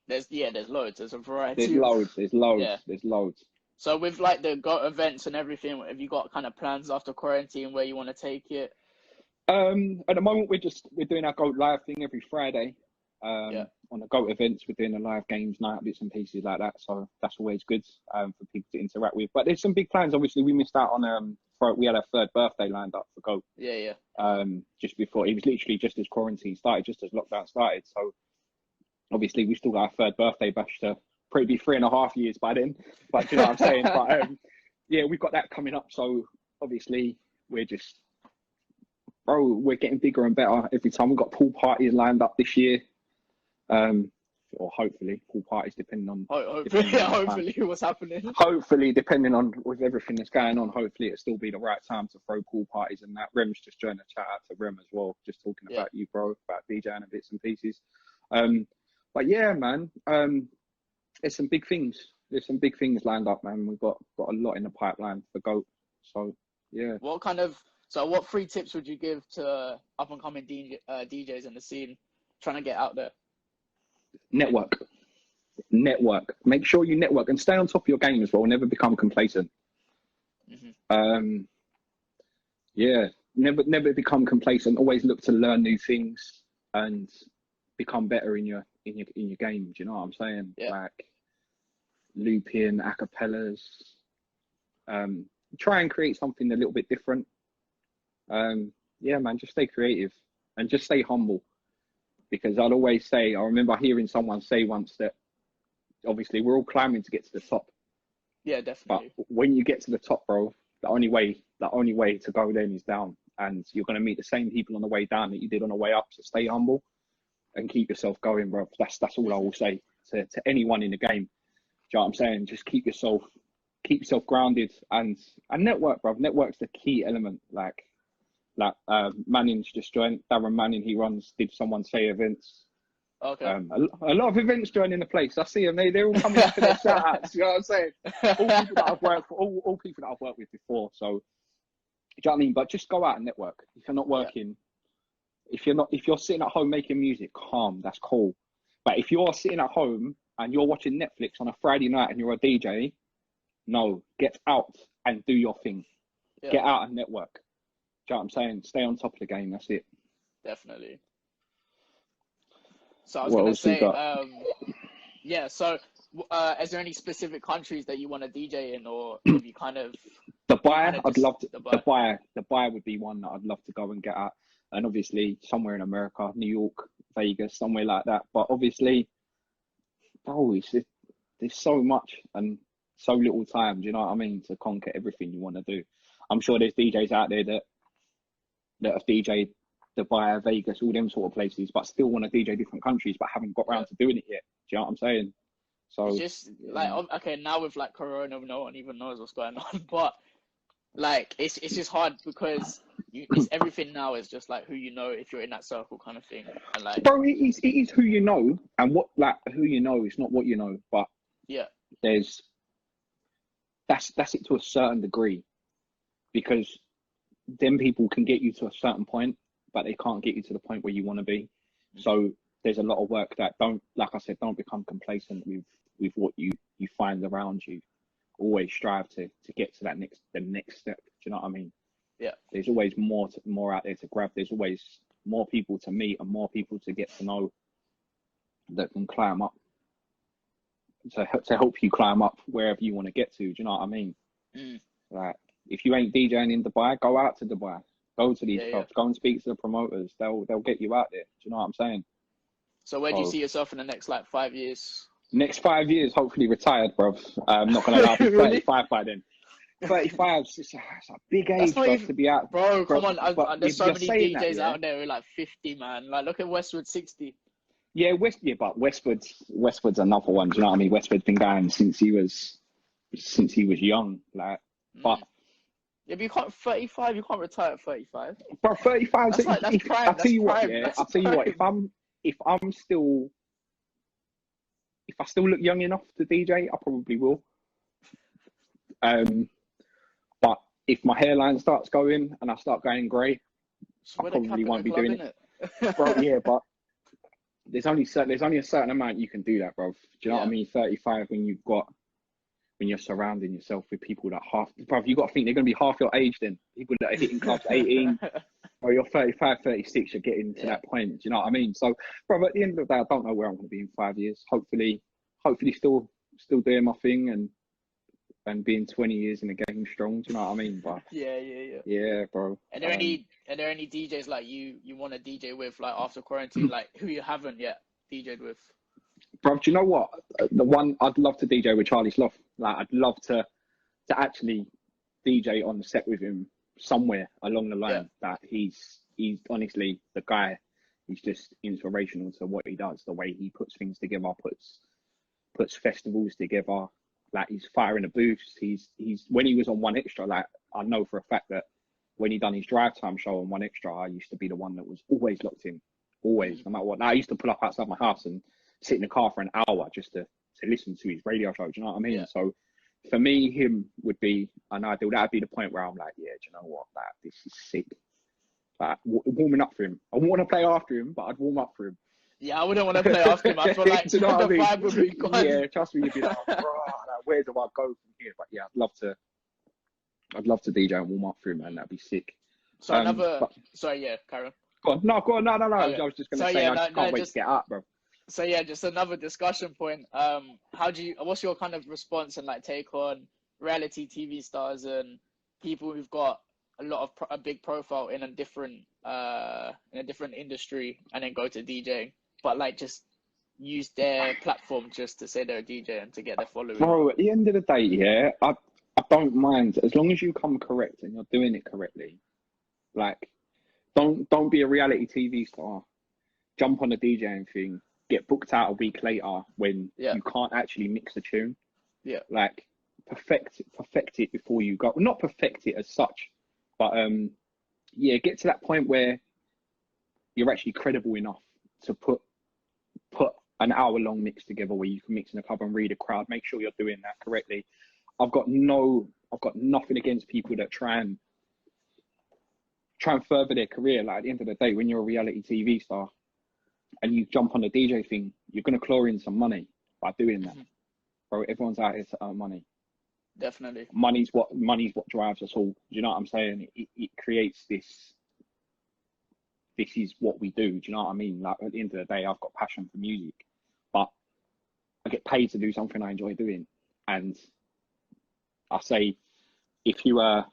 Speaker 1: There's loads. There's a variety.
Speaker 2: There's loads.
Speaker 1: Yeah.
Speaker 2: There's loads.
Speaker 1: So with like the events and everything, have you got kind of plans after quarantine where you want to take it?
Speaker 2: At the moment, we're doing our GOAT live thing every Friday. On the GOAT events, we're doing the live games night, bits and pieces like that. So that's always good for people to interact with. But there's some big plans. Obviously, we missed out on we had our 3rd birthday lined up for GOAT.
Speaker 1: Yeah.
Speaker 2: Just before, it was literally just as quarantine started, just as lockdown started. So obviously, we still got our 3rd birthday bash to probably be 3.5 years by then. But you know what I'm saying? But yeah, we've got that coming up. So obviously, we're getting bigger and better every time. We've got pool parties lined up this year. For or hopefully pool parties, depending on
Speaker 1: hopefully what's happening.
Speaker 2: Hopefully, depending on with everything that's going on, hopefully it'll still be the right time to throw pool parties and that. Rem's just joined a chat out to Rem as well, just talking about you, bro, about DJing and bits and pieces. But yeah, man, there's some big things. There's some big things lined up, man. We've got a lot in the pipeline for GOAT. So yeah.
Speaker 1: What 3 tips would you give to up and coming DJs in the scene trying to get out there?
Speaker 2: Network. Make sure you network and stay on top of your game as well. Never become complacent. Yeah, never become complacent. Always look to learn new things and become better in your game. Do you know what I'm saying?
Speaker 1: Yeah.
Speaker 2: Like looping, acapellas. Try and create something a little bit different. Yeah, man, just stay creative and just stay humble. Because I'd always say, I remember hearing someone say once that obviously we're all climbing to get to the top.
Speaker 1: Yeah, definitely.
Speaker 2: But when you get to the top, bro, the only way to go then is down. And you're going to meet the same people on the way down that you did on the way up. So stay humble and keep yourself going, bro. That's all I will say to anyone in the game. Do you know what I'm saying? Just keep yourself grounded and network, bro. Network's the key element. Like Manning's just joined. Darren Manning, did someone say events.
Speaker 1: Okay.
Speaker 2: A lot of events joining the place. I see them. They're all coming up to their shout outs. You know what I'm saying? All people that I've worked with before. So, do you know what I mean? But just go out and network. If you're not working, if you're sitting at home making music, calm. That's cool. But if you're sitting at home and you're watching Netflix on a Friday night and you're a DJ, no, get out and do your thing. Yeah. Get out and network. Do you know what I'm saying? Stay on top of the game. That's it.
Speaker 1: Definitely. So I was going to say, So, is there any specific countries that you want to DJ in, or have you kind of?
Speaker 2: Dubai. I'd love to. Dubai would be one that I'd love to go and get at, and obviously somewhere in America, New York, Vegas, somewhere like that. But obviously, there's so much and so little time. Do you know what I mean? To conquer everything you want to do. I'm sure there's DJs out there that have DJed Dubai, Vegas, all them sort of places, but still want to DJ different countries, but haven't got around to doing it yet. Do you know what I'm saying? So
Speaker 1: it's just now with like Corona, no one even knows what's going on. But like it's just hard because it's everything now is just like who you know if you're in that circle kind of thing. And like,
Speaker 2: bro, it is who you know, and who you know is not what you know. But
Speaker 1: yeah,
Speaker 2: that's it to a certain degree, because then people can get you to a certain point, but they can't get you to the point where you want to be. So there's a lot of work that don't become complacent with what you find around you. Always strive to get to the next step. Do you know what I mean?
Speaker 1: Yeah.
Speaker 2: There's always more out there to grab. There's always more people to meet and more people to get to know that can climb up to help you climb up wherever you want to get to. Do you know what I mean? Like, if you ain't DJing in Dubai, go out to Dubai. Go to these clubs. Go and speak to the promoters. They'll get you out there. Do you know what I'm saying?
Speaker 1: So where do you see yourself in the next 5 years?
Speaker 2: Next 5 years, hopefully retired, bruv. I'm not gonna lie, I'll be 35 by then. 35, it's a big age to be out.
Speaker 1: Bro, come on. There's so many DJs out there who are like 50, man. Like, look at Westwood, 60.
Speaker 2: Yeah, but Westwood's another one. Do you know what I mean? Westwood's been going since he was young. Like, but
Speaker 1: yeah, but you can't 35. You can't retire at 35.
Speaker 2: Bro, 35.
Speaker 1: That's prime.
Speaker 2: I'll tell you what. Yeah, I'll tell you what. If I still look young enough to DJ, I probably will. But if my hairline starts going and I start going grey, I probably won't be doing it. Bro, yeah, but there's only a certain amount you can do that, bro. Do you know what I mean? 35 when you're surrounding yourself with people that you got to think they're going to be half your age then. People that are hitting clubs 18, or you're 35, 36, you're getting to that point. Do you know what I mean? So, bro, at the end of the day, I don't know where I'm going to be in 5 years. Hopefully still doing my thing and being 20 years in the game strong. Do you know what I mean? But yeah, bro.
Speaker 1: Are there any DJs like you want to DJ with, like, after quarantine, like who you haven't yet DJed with?
Speaker 2: Bro, do you know what? The one I'd love to DJ with, Charlie Sloth. Like, I'd love to actually DJ on the set with him somewhere along the line. That he's honestly the guy. He's just inspirational to what he does, the way he puts things together, puts festivals together. Like, he's firing a boost. He's when he was on One Extra, like, I know for a fact that when he done his drive time show on One Extra, I used to be the one that was always locked in, always, no matter what. Like, I used to pull up outside my house and sit in the car for an hour just to listen to his radio show. Do you know what I mean? Yeah. So for me, him would be an ideal. That'd be the point where I'm like, yeah, do you know what? Like, this is sick. Like, warming up for him. I wouldn't want to play after him, but I'd warm up for him.
Speaker 1: Yeah, I wouldn't want to play after him. I feel like
Speaker 2: you know
Speaker 1: the vibe would be gone.
Speaker 2: Yeah, trust me, you'd be like, oh, bro, like, where do I go from here? But yeah, I'd love to DJ and warm up for him, man. That'd be sick.
Speaker 1: So sorry, yeah, Karen.
Speaker 2: Go on. No.
Speaker 1: Okay.
Speaker 2: I was just going to say, I can't wait to get up, bro.
Speaker 1: So yeah, just another discussion point. What's your kind of response and like take on reality TV stars and people who've got a big profile in a different industry and then go to DJing, but like just use their platform just to say they're a DJ and to get their following?
Speaker 2: Bro, at the end of the day, yeah, I don't mind as long as you come correct and you're doing it correctly. Like, don't be a reality TV star, jump on the DJing thing, get booked out a week later when you can't actually mix a tune.
Speaker 1: Yeah.
Speaker 2: Like, perfect it before you go. Not perfect it as such, but get to that point where you're actually credible enough to put an hour-long mix together where you can mix in a club and read a crowd. Make sure you're doing that correctly. I've got nothing against people that try and further their career. Like, at the end of the day, when you're a reality TV star and you jump on the DJ thing, you're going to claw in some money by doing that. Bro, everyone's out here to earn money.
Speaker 1: Definitely.
Speaker 2: Money's what drives us all. Do you know what I'm saying? It creates this is what we do. Do you know what I mean? Like, at the end of the day, I've got passion for music, but I get paid to do something I enjoy doing. And I say, if you love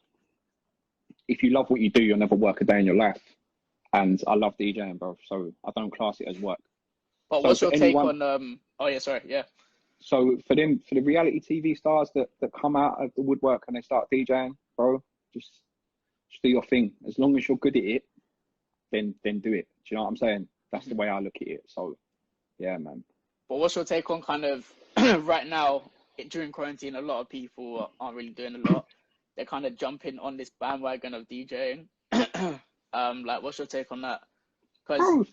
Speaker 2: what you do, you'll never work a day in your life. And I love DJing, bro. So I don't class it as work.
Speaker 1: But what's your take on? Oh yeah, sorry, yeah.
Speaker 2: So for the reality TV stars that come out of the woodwork and they start DJing, bro, just do your thing. As long as you're good at it, then do it. Do you know what I'm saying? That's the way I look at it. So yeah, man.
Speaker 1: But what's your take on kind of right now during quarantine? A lot of people aren't really doing a lot. They're kind of jumping on this bandwagon of DJing. Like, what's your take on that? Because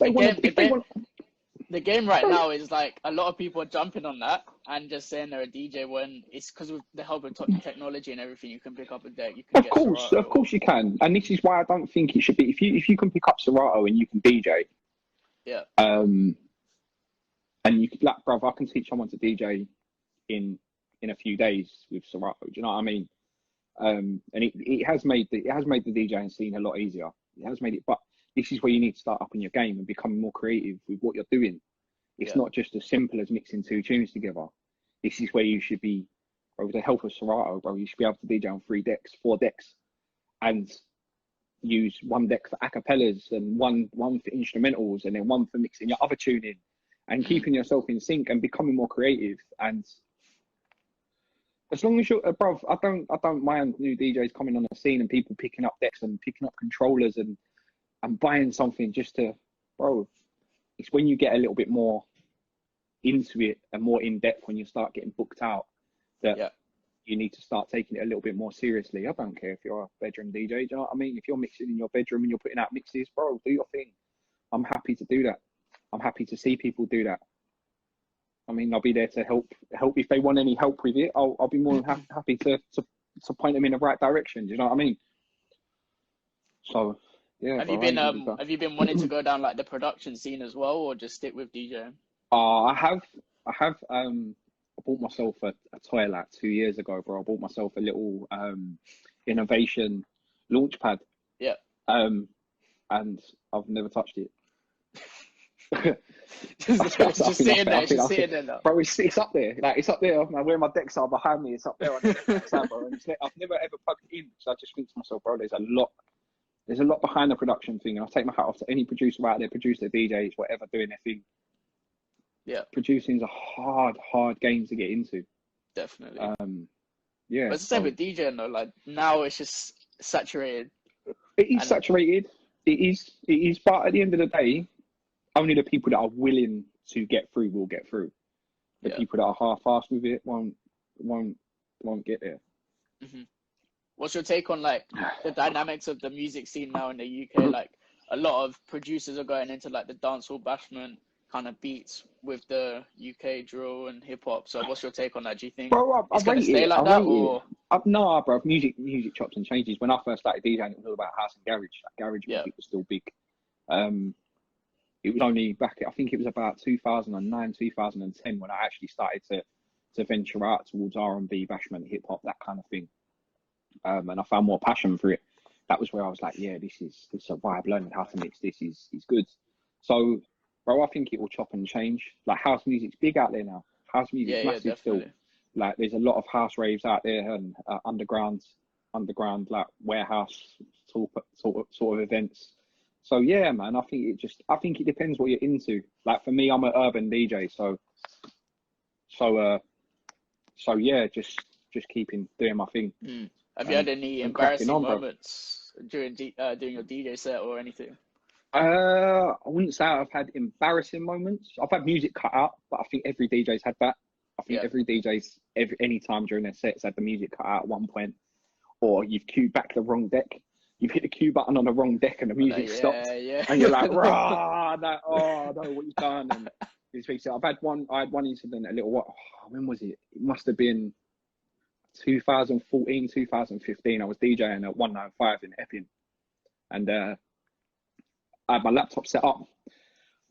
Speaker 1: the game right now is like a lot of people are jumping on that and just saying they're a DJ when it's because with the help of technology and everything, you can pick up a deck. You can
Speaker 2: of course you can, and this is why I don't think it should be. If you can pick up Serato and you can DJ,
Speaker 1: yeah.
Speaker 2: And you could, like, bruv, I can teach someone to DJ in a few days with Serato. Do you know what I mean? And it has made the DJing scene a lot easier. It has made it, but this is where you need to start up in your game and become more creative with what you're doing. It's not just as simple as mixing two tunes together. This is where you should be, bro, with the help of Serato, bro, you should be able to DJ on 3 decks, 4 decks, and use one deck for acapellas and one for instrumentals and then one for mixing your other tuning and keeping yourself in sync and becoming more creative. And as long as you're, bro, I don't mind new DJs coming on the scene and people picking up decks and picking up controllers and buying something just to, bro, it's when you get a little bit more into it and more in depth when you start getting booked out that you need to start taking it a little bit more seriously. I don't care if you're a bedroom DJ, do you know what I mean? If you're mixing in your bedroom and you're putting out mixes, bro, do your thing. I'm happy to do that. I'm happy to see people do that. I mean, I'll be there to help if they want any help with it. I'll be more than happy to point them in the right direction. Do you know what I mean? So yeah.
Speaker 1: Have you been wanting to go down like the production scene as well, or just stick with DJing?
Speaker 2: I have. I bought myself a toy like 2 years ago, bro. I bought myself a little innovation launch pad.
Speaker 1: Yeah.
Speaker 2: And I've never touched it.
Speaker 1: just sitting there now.
Speaker 2: Bro, it's up there. Like, it's up there. Where my decks are behind me, it's up there on the next time, bro. And I've never ever plugged it in. So I just think to myself, bro, there's a lot behind the production thing. And I take my hat off to any producer out there, producer, DJs, whatever, doing their thing.
Speaker 1: Yeah.
Speaker 2: Producing is a hard game to get into.
Speaker 1: Definitely.
Speaker 2: Yeah.
Speaker 1: But it's the same with DJing though. Like, now it's just saturated.
Speaker 2: It is saturated. It is. But at the end of the day, only the people that are willing to get through will get through. The people that are half-assed with it won't get there.
Speaker 1: Mm-hmm. What's your take on like the dynamics of the music scene now in the UK? Like a lot of producers are going into like the dancehall bashment kind of beats with the UK drill and hip hop. So what's your take on that? Do you think it's going to stay like that, or
Speaker 2: no, bro? Music chops and changes. When I first started DJing, it was all about house and garage. Like, garage music was still big. It was only back, I think it was about 2009, 2010 when I actually started to venture out towards R&B, bashment, hip hop, that kind of thing. And I found more passion for it. That was where I was like, yeah, this is a vibe. Learning how to mix this is good. So, bro, I think it will chop and change. Like house music's big out there now. House music's massive still. Like there's a lot of house raves out there and underground like warehouse sort of events. So yeah, man, I think it depends what you're into. Like for me, I'm an urban DJ, so yeah, just keeping doing my thing.
Speaker 1: Have you had any embarrassing moments during doing your DJ set or anything?
Speaker 2: I wouldn't say I've had embarrassing moments. I've had music cut out, but I think every DJ's had that. I think every DJ's any time during their sets had the music cut out at one point, or you've queued back the wrong deck. You've hit the cue button on the wrong deck and the music stopped, and you're like, rah, like, oh no, what you've done. And I had one incident a little while. When was it? It must have been 2014, 2015. I was DJing at 195 in Epping, and I had my laptop set up,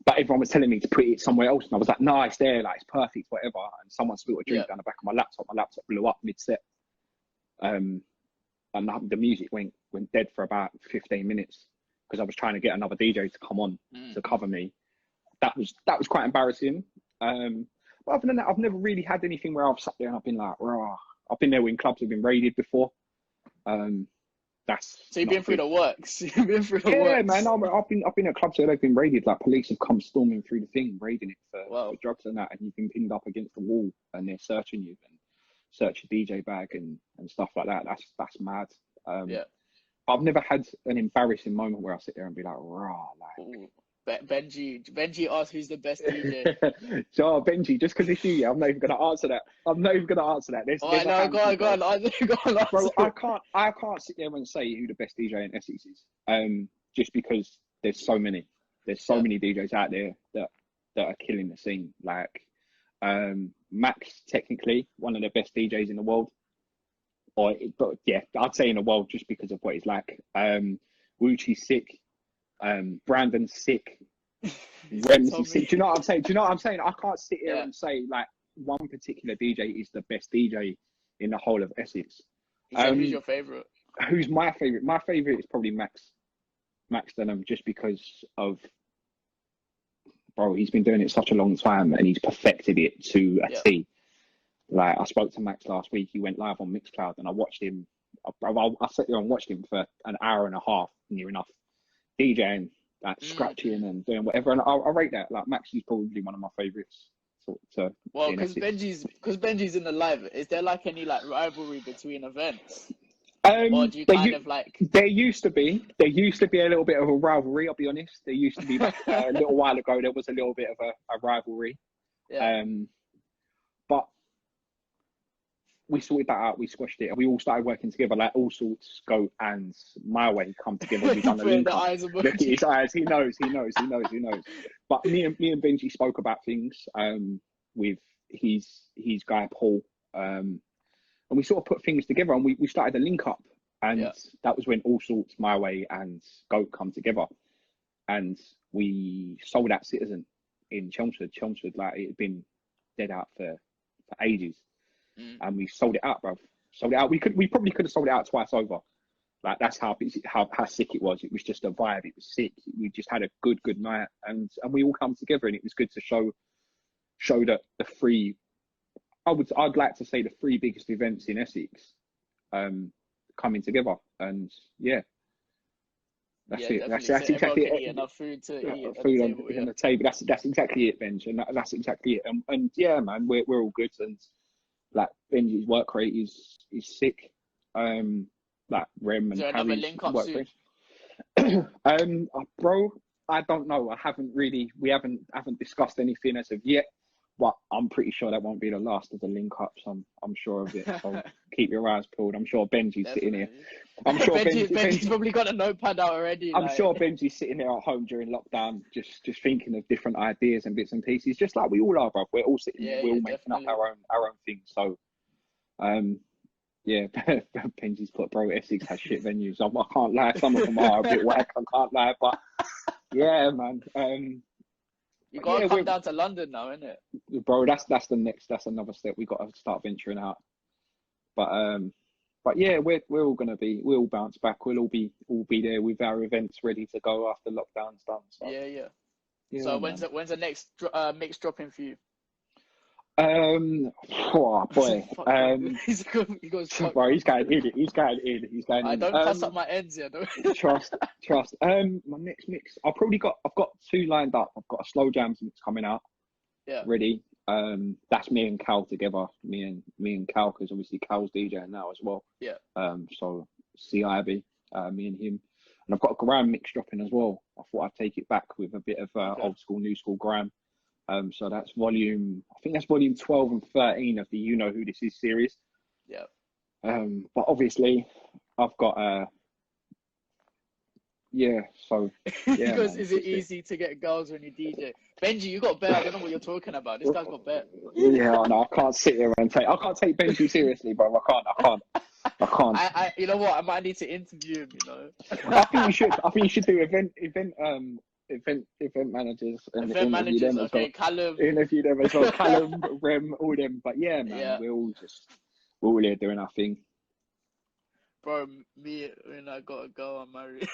Speaker 2: but everyone was telling me to put it somewhere else, and I was like, no, it's there, like it's perfect, whatever. And someone spilled a drink down the back of my laptop. My laptop blew up mid-set, and the music went dead for about 15 minutes because I was trying to get another DJ to come on to cover me. That was quite embarrassing. But other than that, I've never really had anything where I've sat there and I've been like, rah. I've been there when clubs have been raided before.
Speaker 1: So you've been through the works. You've been through the
Speaker 2: works.
Speaker 1: Yeah,
Speaker 2: man. I've been at clubs where they've been raided. Like police have come storming through the thing, raiding it for drugs and that, and you've been pinned up against the wall and they're searching you and search your DJ bag and stuff like that. That's mad. I've never had an embarrassing moment where I sit there and be like, rah, like.
Speaker 1: Benji asked who's the best DJ.
Speaker 2: So Benji, just because it's you, I'm not even going to answer that. Go on. Bro, I can't sit there and say who the best DJ in Essex is. Just because there's so many. There's so many DJs out there that are killing the scene. Like Max, technically one of the best DJs in the world. But yeah, I'd say in the world just because of what he's like. Wuchi's sick. Brandon's sick. Remzi's sick. Do you know what I'm saying? I can't sit here and say like one particular DJ is the best DJ in the whole of Essex.
Speaker 1: Who's your favourite?
Speaker 2: Who's my favourite? My favourite is probably Max Denham, just because of, bro, he's been doing it such a long time and he's perfected it to a T. Like I spoke to Max last week. He went live on Mixcloud and I watched him. I sat there and watched him for an hour and a half, near enough, DJing, like scratching and doing whatever. And I rate that. Like Max is probably one of my favourites.
Speaker 1: Well, because Benji's in the live. Is there like any like rivalry between events? Or do you kind of like?
Speaker 2: There used to be a little bit of a rivalry. I'll be honest. There used to be a little while ago. There was a little bit of a rivalry.
Speaker 1: Yeah.
Speaker 2: But we sorted that out. We squashed it, and we all started working together. Like All Sorts, Goat, and My Way come together. We've done a link up. Look at his eyes. He knows. But me and Benji spoke about things with his guy Paul, and we sort of put things together, and we started a link up, and that was when All Sorts, My Way, and Goat come together, and we sold out Citizen in Chelmsford. Like it had been dead out for ages. And we sold it out, bro. Sold it out. We probably could have sold it out twice over. Like that's how sick it was. It was just a vibe. It was sick. We just had a good night, and we all come together, and it was good to show that the three. I'd like to say the three biggest events in Essex, coming together, and yeah. That's it. That's exactly it.
Speaker 1: Eat enough food to eat
Speaker 2: food on the table. That's exactly it, Benj, and that's exactly it. And yeah, man, we're all good, and like Benji's work rate is sick. Like Rem and
Speaker 1: Harry's
Speaker 2: work rate. Bro, I don't know. We haven't discussed anything as of yet. But I'm pretty sure that won't be the last of the link-ups. I'm sure of it. So keep your eyes peeled. I'm sure Benji's sitting here. I'm sure
Speaker 1: Benji's probably got a notepad out already.
Speaker 2: I'm sure Benji's sitting there at home during lockdown, just thinking of different ideas and bits and pieces, just like we all are, bro. We're all sitting there. We're all making up our own things. So, yeah, Benji's put, bro, Essex has shit venues. I can't lie. Some of them are a bit whack. I can't lie, but yeah, man.
Speaker 1: You gotta come down to London now, innit?
Speaker 2: Bro, that's another step. We gotta start venturing out. But yeah, we'll all bounce back. We'll all be there with our events ready to go after lockdown's done. So.
Speaker 1: Yeah. So when's the next mix dropping for you?
Speaker 2: Oh boy.
Speaker 1: He goes,
Speaker 2: bro, he's going in.
Speaker 1: I don't pass up my ends here, though.
Speaker 2: Trust. My next mix, I've got 2 lined up. I've got a slow jams mix coming out.
Speaker 1: Yeah.
Speaker 2: Ready. That's me and Cal together. Me and Cal, because obviously Cal's DJing now as well.
Speaker 1: Yeah.
Speaker 2: So CIB, me and him. And I've got a grime mix dropping as well. I thought I'd take it back with a bit of old school, new school grime. So that's volume 12 and 13 of the You Know Who This Is series.
Speaker 1: Yeah.
Speaker 2: But obviously I've got so yeah.
Speaker 1: Because is it easy to get girls when you DJ? Benji, you got better. I don't know what you're talking about. This guy's got better.
Speaker 2: Yeah, no, I can't sit here and I can't take Benji seriously, bro. I can't.
Speaker 1: I you know what? I might need to interview him, you know.
Speaker 2: I think you should do event managers and
Speaker 1: event managers, okay, Callum.
Speaker 2: Interview them as well. Callum, Rem, all them. But yeah, man, we're all here doing our thing.
Speaker 1: Bro, me when I got a girl, I'm married.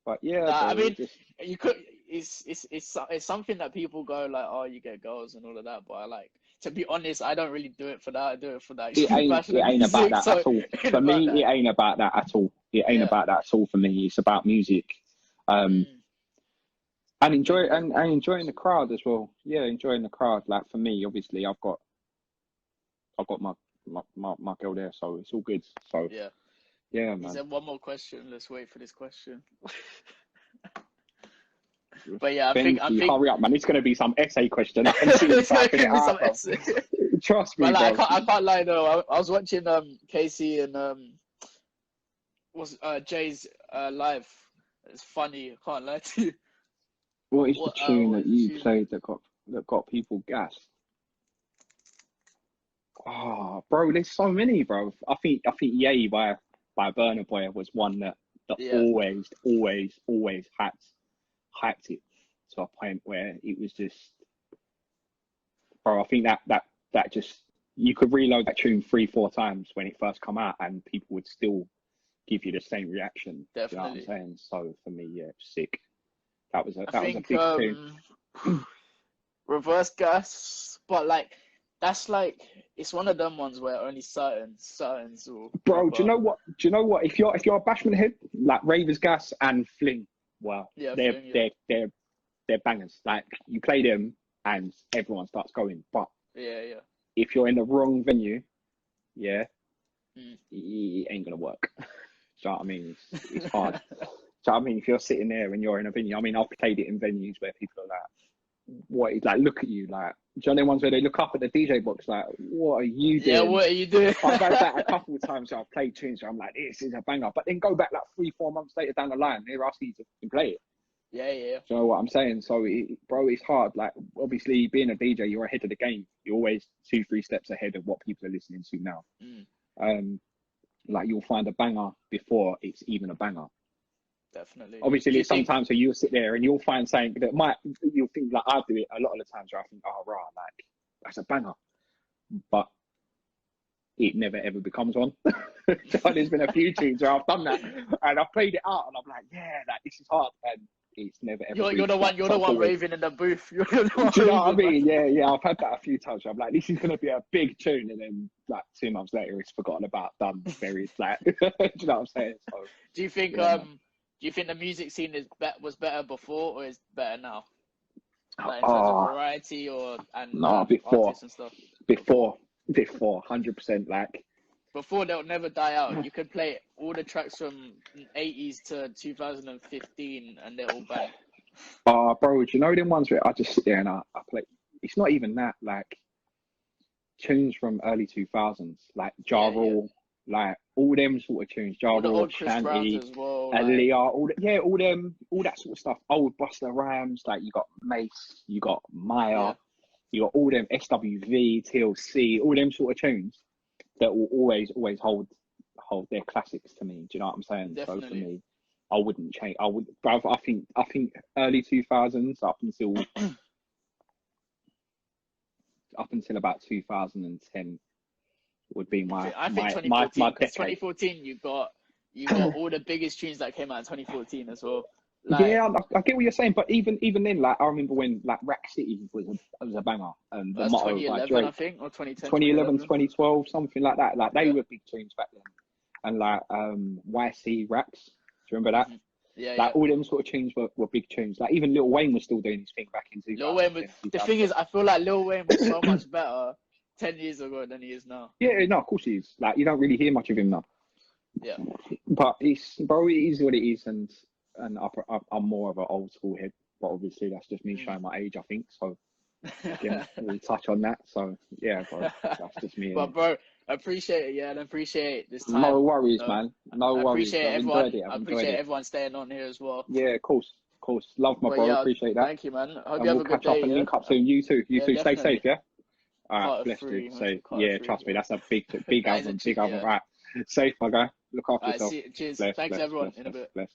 Speaker 2: But yeah, bro,
Speaker 1: I mean, you could. It's something that people go like, oh, you get girls and all of that. But to be honest, I don't really do it for that. I do it for that.
Speaker 2: It ain't about that at all. For me, it ain't about that at all. It ain't about that at all for me. It's about music, and enjoying the crowd as well. Yeah, enjoying the crowd. Like for me, obviously, I've got my girl there, so it's all good. So yeah, man.
Speaker 1: Is there one more question? Let's wait for this question. But yeah, I think
Speaker 2: hurry up, man. It's gonna be some essay question. I can see you typing it out. Trust me,
Speaker 1: but I can't lie though. I was watching Casey and Jay's live. It's funny. I can't lie to you.
Speaker 2: What is the tune that you played that got people gassed? Oh, bro, there's so many, bro. I think Yay by Burna Boy was one that always hyped it to a point where it was just, bro. I think that just, you could reload that tune 3-4 times when it first come out and people would still give you the same reaction.
Speaker 1: Definitely.
Speaker 2: You know what I'm saying? So for me, yeah, sick. That was a big tune.
Speaker 1: Reverse gas, but that's it's one of them ones where only certain will.
Speaker 2: Bro, do you know what? If you're a Bashman head, like Ravers, Gas and Fling, well, they're bangers. Like you play them and everyone starts going. But if you're in the wrong venue, it ain't gonna work. Do you know what I mean? It's hard. So I mean, if you're sitting there and you're in a venue, I mean, I've played it in venues where people are like, look at you, like, do you know the ones where they look up at the DJ box, like, what are you doing?
Speaker 1: Yeah, what are you doing?
Speaker 2: I've had that a couple of times. So I've played tunes where I'm like, this is a banger, but then go back 3-4 months later down the line, they're asking you to play it.
Speaker 1: Yeah.
Speaker 2: Do you know what I'm saying? So, bro, it's hard. Like, obviously, being a DJ, you're ahead of the game. You're always 2-3 steps ahead of what people are listening to now. Like, you'll find a banger before it's even a banger.
Speaker 1: Definitely.
Speaker 2: Obviously, there's sometimes where you'll sit there and you'll find something that you'll think, like, I do it a lot of the times where I think, oh, right, like, that's a banger. But it never ever becomes one. So there's been a few tunes where I've done that and I've played it out and I'm like, yeah, like, this is hard. And it's never ever.
Speaker 1: You're the one raving in the booth. You're the one.
Speaker 2: Do you know what I mean? Yeah. I've had that a few times. I'm like, this is gonna be a big tune, and then 2 months later, it's forgotten about, done, buried, flat. Do you know what I'm saying? So,
Speaker 1: do you think do you think the music scene was better before or is better now? Like in terms of variety
Speaker 2: before.
Speaker 1: artists and stuff.
Speaker 2: Before 100%. Like,
Speaker 1: before they'll never die out. You could play all the tracks from 80s to 2015 and they're all bang.
Speaker 2: Bro, do you know them ones where I just sit there and I play? It's not even that, like tunes from early 2000s, like Ja Rule, like all them sort of tunes, Ja Rule, Shanty,
Speaker 1: well,
Speaker 2: Aaliyah, all that sort of stuff. Old Busta Rhymes, like you got Mace, you got Maya, you got all them SWV, TLC, all them sort of tunes that will always hold their classics to me. Do you know what I'm saying?
Speaker 1: Definitely.
Speaker 2: So for me, I wouldn't change. Bruv, I think early 2000s up until about 2010 would be my
Speaker 1: 2014 you got all the biggest tunes that came out in 2014 as well.
Speaker 2: Like, yeah, I get what you're saying, but even then, like I remember when like Rack City was a banger, and the motto
Speaker 1: 2011,
Speaker 2: Drake,
Speaker 1: I think, or 2010,
Speaker 2: 2011, 2012, something like that. Like they were big tunes back then, and like YC Raps, do you remember that?
Speaker 1: Yeah,
Speaker 2: like all them sort of tunes were big tunes. Like even Lil Wayne was still doing his thing back in 2000.
Speaker 1: Lil Wayne the thing is, I feel like Lil Wayne was so much better 10 years ago than he is now. Yeah,
Speaker 2: no, of course he is. Like you don't really hear much of him now.
Speaker 1: Yeah,
Speaker 2: but it is what it is, and I'm more of an old school head. But obviously that's just me showing my age, I think. So again, we'll touch on that. So yeah, bro, that's just me.
Speaker 1: But bro, I appreciate it, and I appreciate this time.
Speaker 2: No worries, man. No worries.
Speaker 1: I appreciate everyone staying on here as well.
Speaker 2: Yeah, of course. Love my bro. Appreciate that.
Speaker 1: Thank you, man. I hope you have a good day.
Speaker 2: We'll catch up and link up soon. You too. Stay safe, yeah? All right,
Speaker 1: bless you.
Speaker 2: So yeah, trust me, that's a big album. Big album. Right. Safe, my guy. Look after yourself.
Speaker 1: Cheers. Thanks, everyone. In a bit.
Speaker 2: Bless.